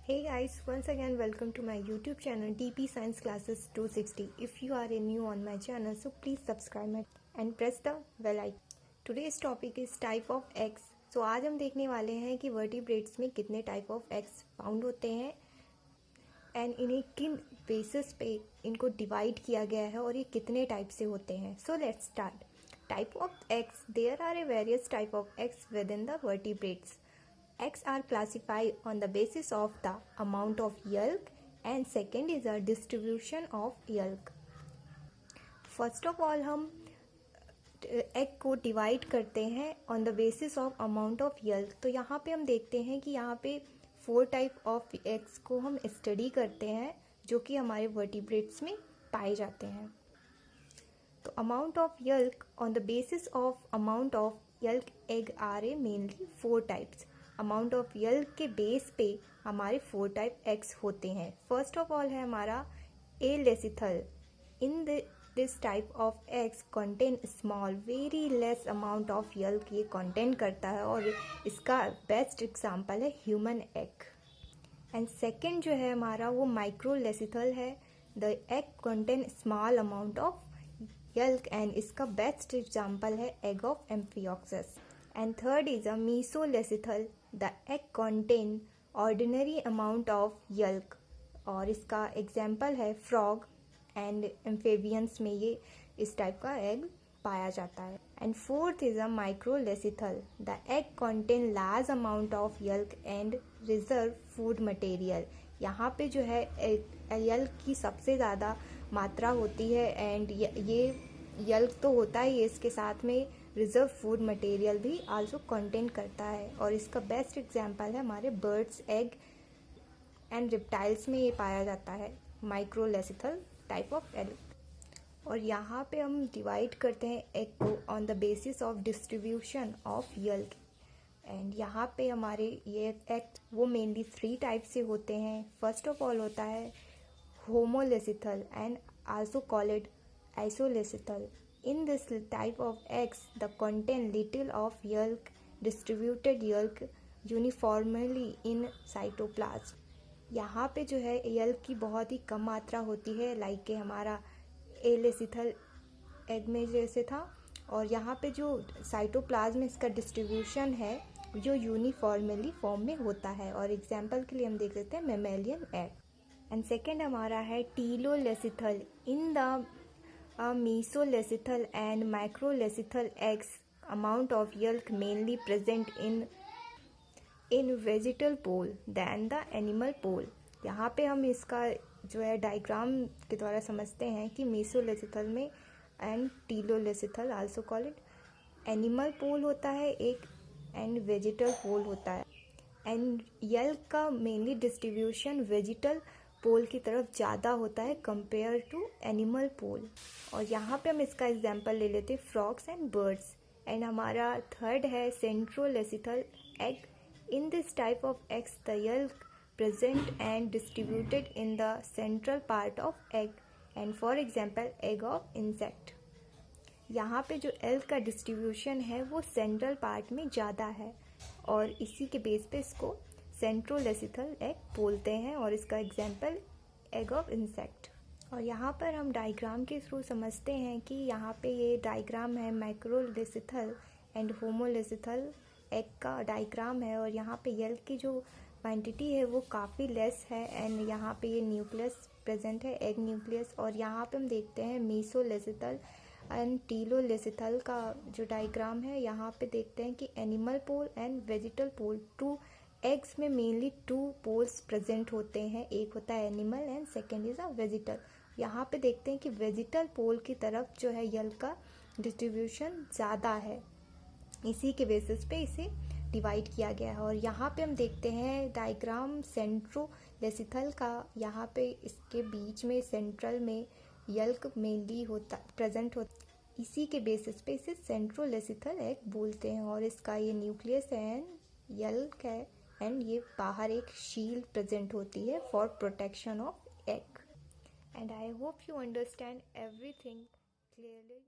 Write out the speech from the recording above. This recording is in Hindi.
Hey guys, once again welcome to my YouTube channel DP Science Classes 260. If you are new on my channel, so please subscribe and press the bell icon. Today's topic is type of eggs. So आज हम देखने वाले हैं कि वर्टिब्रेट्स में कितने टाइप ऑफ एग्स फाउंड होते हैं एंड इन्हें किन बेसिस पे इनको डिवाइड किया गया है और ये कितने टाइप से होते हैं. So let's start. Type of eggs. There are a various type of eggs within the vertebrates. Eggs are classified on the basis of the amount of yolk and second is the distribution of yolk. First of all हम एग को डिवाइड करते हैं on the basis of amount of yolk. तो यहाँ पे हम देखते हैं कि यहाँ पे 4 टाइप ऑफ एग्स को हम स्टडी करते हैं जो कि हमारे वर्टिब्रेट्स में पाए जाते हैं. तो amount of yolk on the basis of amount of yolk egg are a mainly 4 types. Amount of yolk के बेस पे हमारे 4 टाइप एग्स होते हैं. फर्स्ट ऑफ ऑल है हमारा alecithal. In this type of eggs contain small very less amount of yolk ये कंटेन करता है और इसका बेस्ट एग्जांपल है ह्यूमन एग. एंड सेकेंड जो है हमारा वो माइक्रो लेसिथल है. The egg contain small amount of yolk and इसका बेस्ट एग्जांपल है egg of amphioxus. And third is a mesolecithal. The egg contain ordinary amount of yolk और इसका एग्जांपल है फ्रॉग एंड एम्फेबियंस में ये इस टाइप का एग पाया जाता है. And fourth is a microlecithal. The egg contain large amount of yolk and reserve food material. यहाँ पे जो है यल्क की सबसे ज़्यादा मात्रा होती है एंड ये यल्क तो होता ही है, इसके साथ में रिजर्व फूड मटेरियल भी आल्सो कंटेन करता है और इसका बेस्ट एग्जांपल है हमारे बर्ड्स एग एंड रिप्टाइल्स में ये पाया जाता है माइक्रोलेसिथल टाइप ऑफ एग. और यहाँ पे हम डिवाइड करते हैं एग को on the basis of distribution of yolk. And यहाँ पे हमारे ये एग वो मेनली 3 टाइप से होते हैं. फर्स्ट ऑफ ऑल होता है homolecithal and also called isolecital. In this type of eggs, the contain little of yolk, distributed yolk uniformly in cytoplasm. यहाँ पे जो है यल्क की बहुत ही कम मात्रा होती है लाइक के हमारा एलेसिथल एग में जैसे था. और यहाँ पे जो साइटोप्लाज्म इसका डिस्ट्रीब्यूशन है जो यूनिफॉर्मली फॉर्म में होता है. और एग्जांपल के लिए हम देख सकते हैं मेमेलियन एग. एंड सेकेंड हमारा है telolecithal. In the mesolecital and microlecital eggs amount of yolk mainly present in vegetal pole than the animal pole. यहाँ पे हम इसका जो है डायग्राम के द्वारा समझते हैं कि mesolecital में and telolecithal also call it animal pole होता है एक एंड वेजिटल पोल होता है. एंड यल्क का मेनली डिस्ट्रीब्यूशन वेजिटल पोल की तरफ ज़्यादा होता है कंपेयर टू एनिमल पोल. और यहाँ पे हम इसका एग्जांपल ले लेते हैं फ्रॉग्स एंड बर्ड्स. एंड हमारा थर्ड है centrolecithal egg. In this type of eggs the yolk present and distributed in the central part of egg and for example egg of insect. यहाँ पे जो एग का डिस्ट्रीब्यूशन है वो सेंट्रल पार्ट में ज़्यादा है और इसी के बेस पे इसको सेंट्रोलेसिथल एग बोलते हैं और इसका एग्जांपल एग ऑफ इंसेक्ट. और यहाँ पर हम डायग्राम के थ्रू समझते हैं कि यहाँ पे ये डायग्राम है माइक्रोलेसिथल एंड होमोलेसिथल एग का डायग्राम है. और यहाँ पे यल्क की जो क्वांटिटी है वो काफ़ी लेस है एंड यहाँ पे ये न्यूक्लियस प्रेजेंट है एग न्यूक्लियस. और यहाँ पे हम देखते हैं मीसोलेसिथल एंड टीलोलेसिथल का जो डायग्राम है यहाँ पे देखते हैं कि animal pole and vegetal pole 2 eggs में मेनली 2 पोल्स प्रेजेंट होते हैं. एक होता है animal and second is a vegetal. यहाँ पे देखते हैं कि वेजिटल पोल की तरफ जो है यल्क का डिस्ट्रीब्यूशन ज़्यादा है, इसी के बेसिस पे इसे डिवाइड किया गया है. और यहाँ पे हम देखते हैं डायग्राम सेंट्रोलेसिथल का. यहाँ पे इसके बीच में सेंट्रल में यल्क मेनली होता प्रेजेंट होता, इसी के बेसिस पे इसे सेंट्रोलेसिथल एग बोलते हैं. और इसका ये न्यूक्लियस एंड यल्क है एंड ये बाहर एक शील्ड प्रेजेंट होती है for protection of egg. And I hope you understand everything clearly.